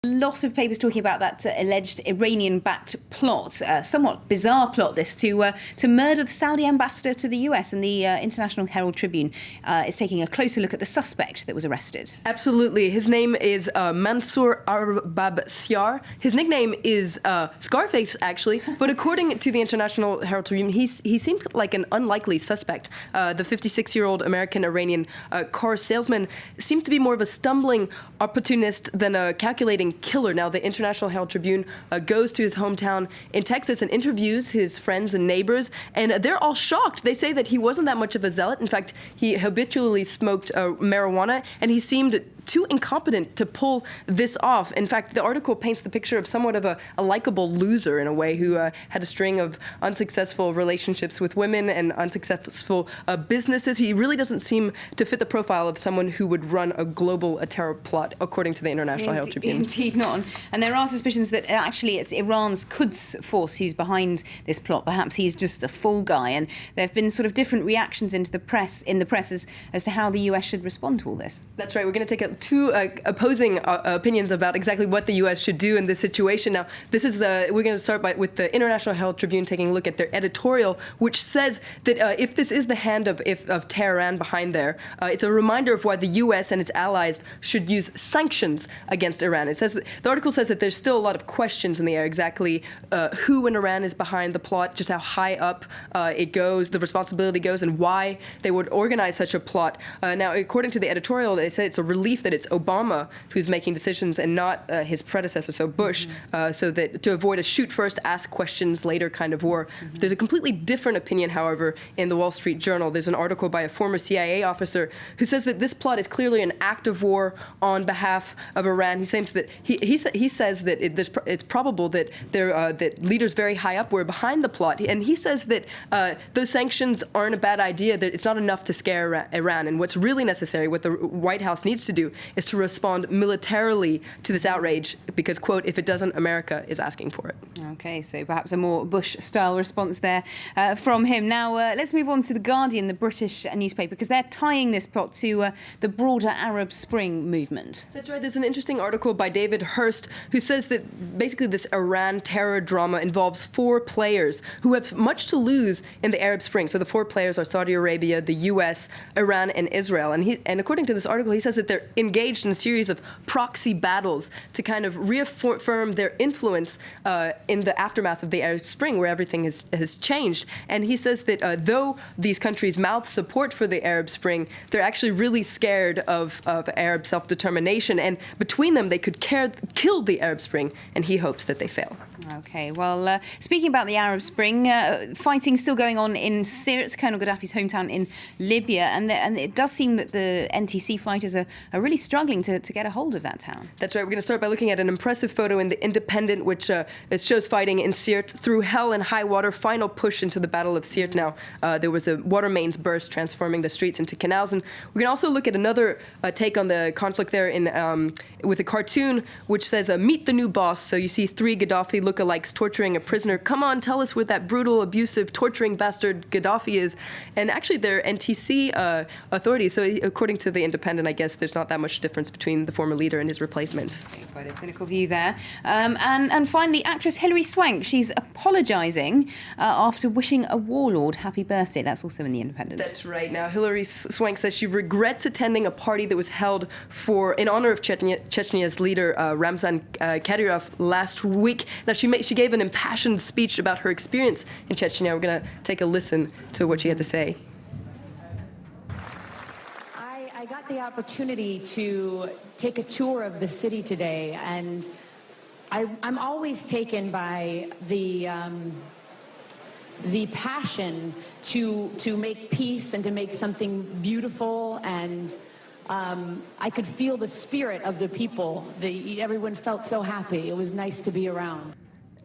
Lots of papers talking about that alleged Iranian-backed plot, somewhat bizarre plot this, to murder the Saudi ambassador to the US, and the International Herald Tribune is taking a closer look at the suspect that was arrested. Absolutely. His name is Mansour Arbab-Siar. His nickname is Scarface, actually, but according to the International Herald Tribune, he seemed like an unlikely suspect. The 56-year-old American-Iranian car salesman seems to be more of a stumbling opportunist than a calculating killer. Now, the International Herald Tribune goes to his hometown in Texas and interviews his friends and neighbors, and they're all shocked. They say that he wasn't that much of a zealot. In fact, he habitually smoked marijuana, and he seemed too incompetent to pull this off. In fact, the article paints the picture of somewhat of a likable loser in a way, who had a string of unsuccessful relationships with women and unsuccessful businesses. He really doesn't seem to fit the profile of someone who would run a global terror plot, according to the International Herald Tribune. Indeed not. And there are suspicions that actually it's Iran's Quds force who's behind this plot. Perhaps he's just a fall guy. And there have been sort of different reactions in the press as to how the US should respond to all this. That's right. We're going to take two opposing opinions about exactly what the U.S. should do in this situation. Now, we're going to start with the International Herald Tribune taking a look at their editorial, which says that if this is the hand of Tehran behind there, it's a reminder of why the U.S. and its allies should use sanctions against Iran. It says the article says that there's still a lot of questions in the air, exactly who in Iran is behind the plot, just how high up it goes, the responsibility goes, and why they would organize such a plot. Now, according to the editorial, they said it's a relief that it's Obama who's making decisions and not his predecessor, so Bush, so that to avoid a shoot first, ask questions later kind of war. There's a completely different opinion, however, in the Wall Street Journal. There's an article by a former CIA officer who says that this plot is clearly an act of war on behalf of Iran. He says that he says that it's probable that that leaders very high up were behind the plot, and he says that those sanctions aren't a bad idea. That it's not enough to scare Iran, and what's really necessary, what the White House needs to do, is to respond militarily to this outrage because, quote, if it doesn't, America is asking for it. Okay, so perhaps a more Bush-style response there from him. Now, let's move on to The Guardian, the British newspaper, because they're tying this plot to the broader Arab Spring movement. That's right. There's an interesting article by David Hurst who says that basically this Iran terror drama involves four players who have much to lose in the Arab Spring. So the four players are Saudi Arabia, the U.S., Iran, and Israel. And according to this article, he says that they're engaged in a series of proxy battles to kind of reaffirm their influence in the aftermath of the Arab Spring, where everything has changed. And he says that though these countries mouth support for the Arab Spring, they're actually really scared of Arab self-determination. And between them, they could kill the Arab Spring, and he hopes that they fail. Okay, well, speaking about the Arab Spring, fighting still going on in Syria, Colonel Gaddafi's hometown in Libya, and it does seem that the NTC fighters are really struggling to get a hold of that town. That's right. We're going to start by looking at an impressive photo in The Independent, which shows fighting in Sirte through hell and high water, final push into the Battle of Sirte. Now, there was a water mains burst, transforming the streets into canals. And we're going to also look at another take on the conflict there with a cartoon, which says, meet the new boss. So you see three Gaddafi lookalikes torturing a prisoner. Come on, tell us what that brutal, abusive, torturing bastard Gaddafi is. And actually, they're NTC authorities. So according to The Independent, I guess there's not that much difference between the former leader and his replacement. Okay, quite a cynical view there. And finally, actress Hilary Swank. She's apologising after wishing a warlord happy birthday. That's also in The Independent. That's right. Now, Hilary Swank says she regrets attending a party that was held in honor of Chechnya's leader, Ramzan Kadyrov, last week. Now, she gave an impassioned speech about her experience in Chechnya. We're going to take a listen to what she had to say. I got the opportunity to take a tour of the city today, and I'm always taken by the passion to make peace and to make something beautiful, and I could feel the spirit of the people. Everyone felt so happy. It was nice to be around.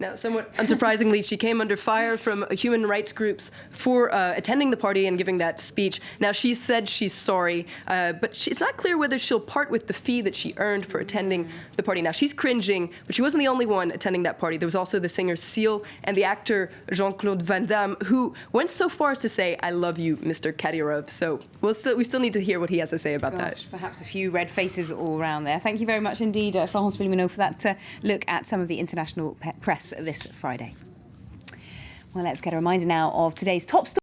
Now, somewhat unsurprisingly, she came under fire from human rights groups for attending the party and giving that speech. Now, she said she's sorry, but it's not clear whether she'll part with the fee that she earned for attending the party. Now, she's cringing, but she wasn't the only one attending that party. There was also the singer Seal and the actor Jean-Claude Van Damme, who went so far as to say, "I love you, Mr. Kadyrov." So we still need to hear what he has to say about that. Perhaps a few red faces all around there. Thank you very much indeed, Florence Villeminot, for that look at some of the international press this Friday. Well, let's get a reminder now of today's top story.